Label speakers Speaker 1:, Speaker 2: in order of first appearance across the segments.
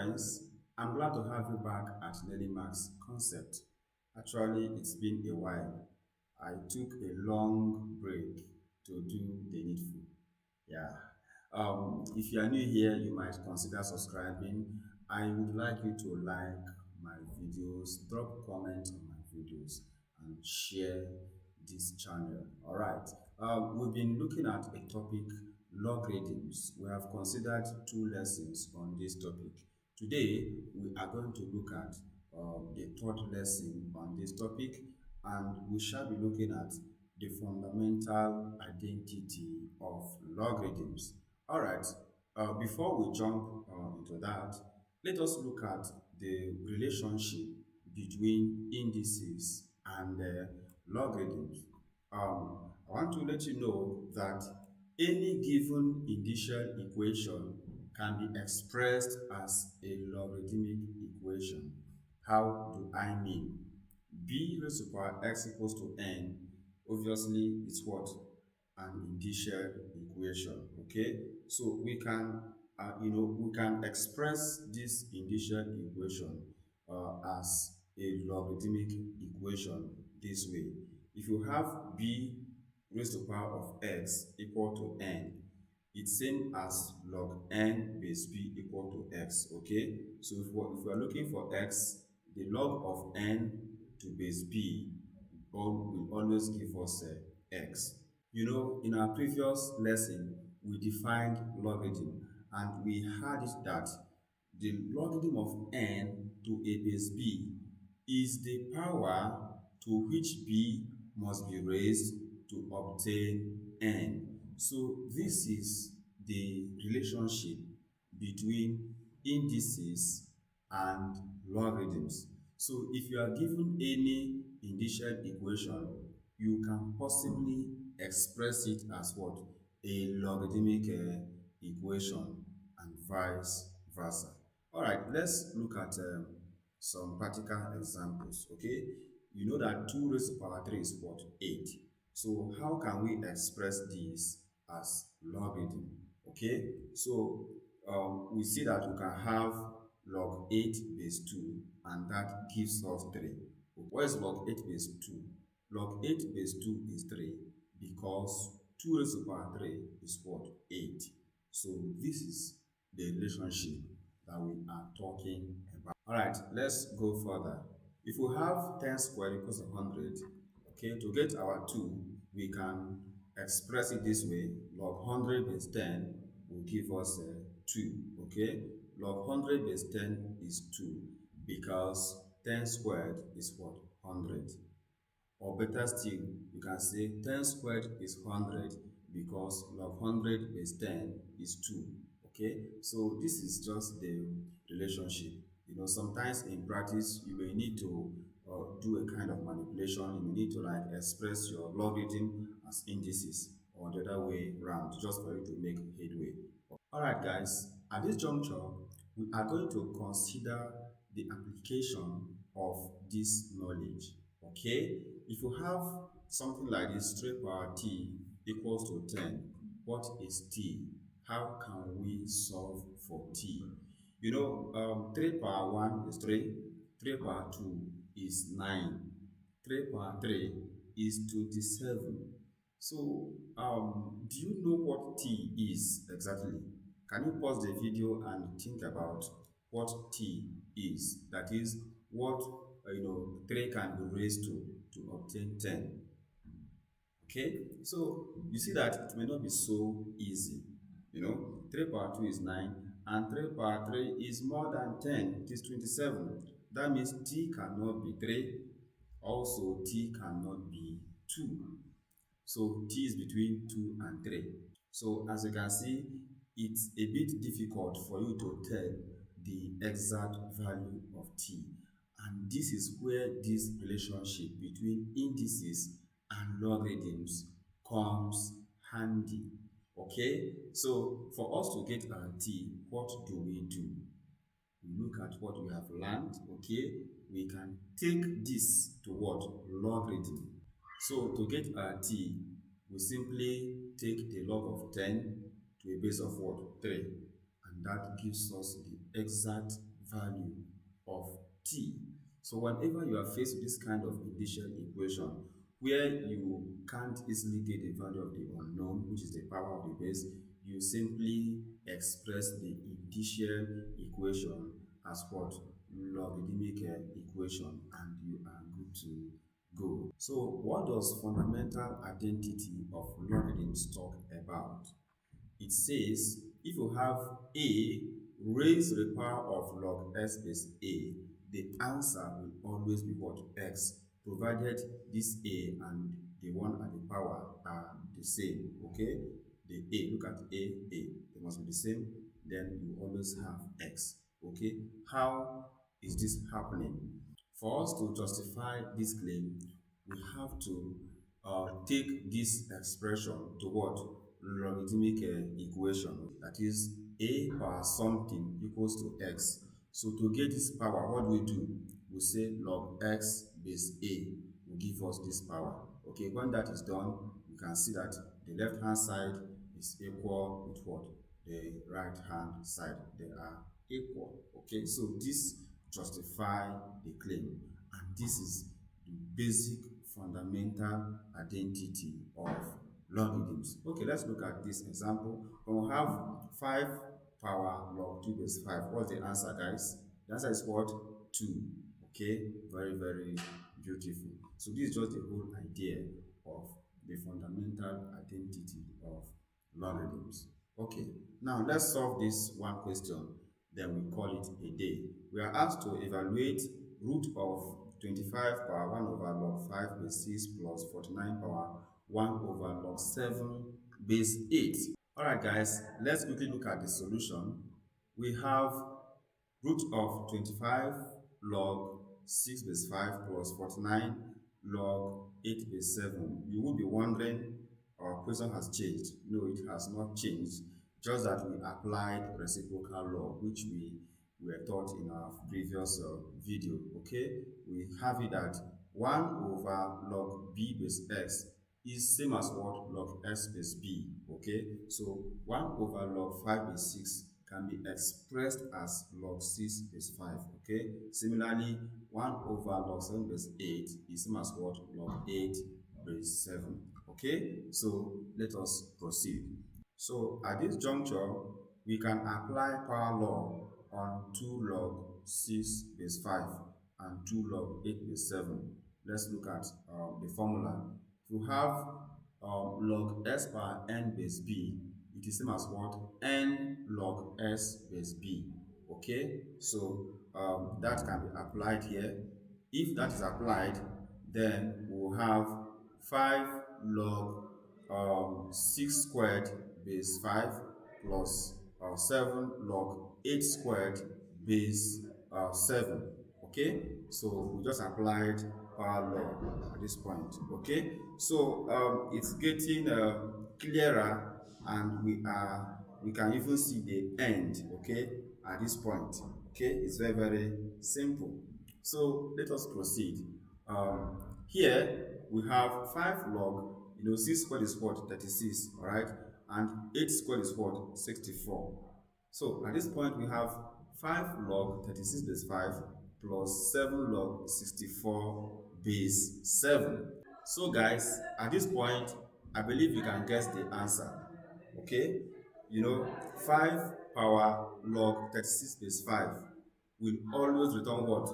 Speaker 1: friends, I'm glad to have you back at Nelly Max Concept. Actually, it's been a while. I took a long break to do the needful. Yeah. If you are new here, you might consider subscribing. I would like you to like my videos, drop comments on my videos, and share this channel. All right. We've been looking at a topic, logarithms. We have considered two lessons on this topic. Today, we are going to look at the third lesson on this topic, and we shall be looking at the fundamental identity of logarithms. All right, before we jump into that, let us look at the relationship between indices and logarithms. I want to let you know that any given initial equation can be expressed as a logarithmic equation. How do I mean? B raised to power x equals to n, obviously it's what? An initial equation, okay? So we can, we can express this initial equation as a logarithmic equation this way. If you have b raised to power of x equal to n, it's same as log n base b equal to x, okay? So if we are looking for x, the log of n to base b will always give us x. You know, in our previous lesson, we defined logarithm and we had it that the logarithm of n to a base b is the power to which b must be raised to obtain n. So this is the relationship between indices and logarithms. So if you are given any initial equation, you can possibly express it as what? A logarithmic equation, and vice versa. All right, let's look at some practical examples, okay? You know that 2 raised to power 3 is what? 8. So how can we express this as logarithm? Okay, so we see that we can have log 8 base 2 and that gives us 3. What is log 8 base 2? Log 8 base 2 is 3 because 2 raised to power 3 is what? 8. So this is the relationship that we are talking about. Alright, let's go further. If we have 10 squared equals 100, okay, to get our 2, we can express it this way. Log 100 base 10 will give us 2, okay? Log 100 base 10 is 2 because 10 squared is what? 100. Or better still, you can say 10 squared is 100 because log 100 base 10 is 2. Okay, so this is just the relationship. You know, sometimes in practice, you may need to do a kind of manipulation. You may need to like express your logarithm as indices or the other way around just for you to make headway. Alright guys, at this juncture, we are going to consider the application of this knowledge. Okay, if you have something like this 3 power t equals to 10, what is t? How can we solve for t? You know, 3 power 1 is 3, 3 power 2 is 9, 3 power 3 is 27. So, do you know what t is exactly? Can you pause the video and think about what t is? That is, what 3 can be raised to obtain 10. Okay, so you see that it may not be so easy. You know, 3 power 2 is 9, and 3 power 3 is more than 10, it is 27. That means t cannot be 3, also t cannot be 2. So t is between 2 and 3. So as you can see, it's a bit difficult for you to tell the exact value of t. And this is where this relationship between indices and logarithms comes handy. Okay, so for us to get our t, what do? We look at what we have learned. Okay, we can take this to what? Logarithm. So to get our t, we simply take the log of 10 to a base of what? 3. And that gives us the exact value of t. So whenever you are faced with this kind of initial equation where you can't easily get the value of the unknown, which is the power of the base, you simply express the initial equation as what? Logarithmic equation, and you are good to go. So what does fundamental identity of logarithms talk about? It says if you have a raised to the power of log s base a, the answer will always be what? X, provided this a and the one at the power are the same. Okay, the a, look at a, they must be the same, then you always have x. Okay, how is this happening? For us to justify this claim, we have to take this expression to what? Logarithmic equation. That is, a power something equals to x. So to get this power, what do we do? We say log x base a will give us this power. Okay, when that is done, you can see that the left hand side is equal with what? The right hand side. They are equal. Okay, so this justify the claim, and this is the basic fundamental identity of logarithms. Okay, let's look at this example. When we have 5 power log 2 base 5, what's the answer, guys? The answer is what? 2. Okay, very, very beautiful. So this is just the whole idea of the fundamental identity of logarithms. Okay, now let's solve this one question, then we call it a day. We are asked to evaluate root of 25 power 1 over log 5 base 6 plus 49 power 1 over log 7 base 8. Alright guys, let's quickly look at the solution. We have root of 25 log 6 base 5 plus 49 log 8 base 7. You will be wondering, our question has changed. No, it has not changed. Just that we applied reciprocal law, which we were taught in our previous video. Okay, we have it that 1 over log b base x is same as what? Log s base b. Okay, so 1 over log 5 base 6 can be expressed as log 6 base 5. Okay, similarly 1 over log 7 base 8 is same as what? Log 8 base 7. Okay, so let us proceed. So at this juncture, we can apply power law on 2 log 6 base 5 and 2 log 8 base 7. Let's look at the formula. If you have log s power n base b, it is same as what? N log s base b. Okay, so that can be applied here. If that is applied, then we will have 5 log 6 squared base 5 plus 7 log 8 squared base 7. Okay, so we just applied power law at this point. Okay, so it's getting clearer, and we can even see the end. Okay, at this point. Okay, it's very, very simple. So let us proceed. Here we have 5 log, 6 squared is what? 36, all right? And 8 squared is what? 64. So at this point we have 5 log 36 base 5 plus 7 log 64 base 7. So guys, at this point, I believe you can guess the answer. Okay? 5 power log 36 base 5 will always return what?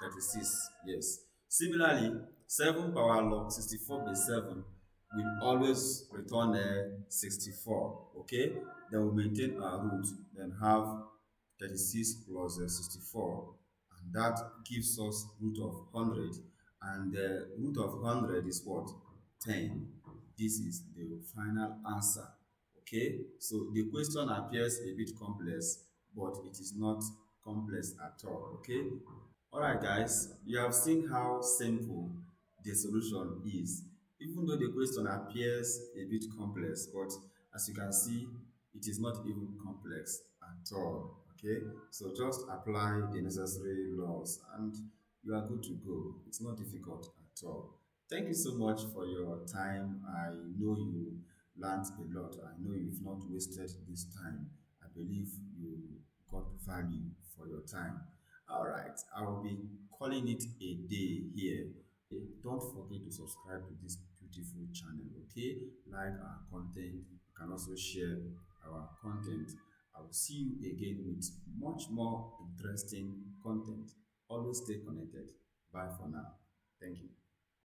Speaker 1: 36. Yes. Similarly, 7 power log 64 base 7 will always return 64. Okay? Then we maintain our root, then have 36 plus 64, and that gives us root of 100. And the root of 100 is what? 10. This is the final answer. Okay? So the question appears a bit complex, but it is not complex at all. Okay? Alright guys, you have seen how simple the solution is. Even though the question appears a bit complex, but as you can see, it is not even complex at all. Okay, so just apply the necessary laws and you are good to go. It's not difficult at all. Thank you so much for your time. I know you learned a lot. I know you've not wasted this time. I believe you got value for your time. All right, I will be calling it a day here. Don't forget to subscribe to this beautiful channel, okay? Like our content. You can also share our content. I will see you again with much more interesting content. Always stay connected. Bye for now. Thank you.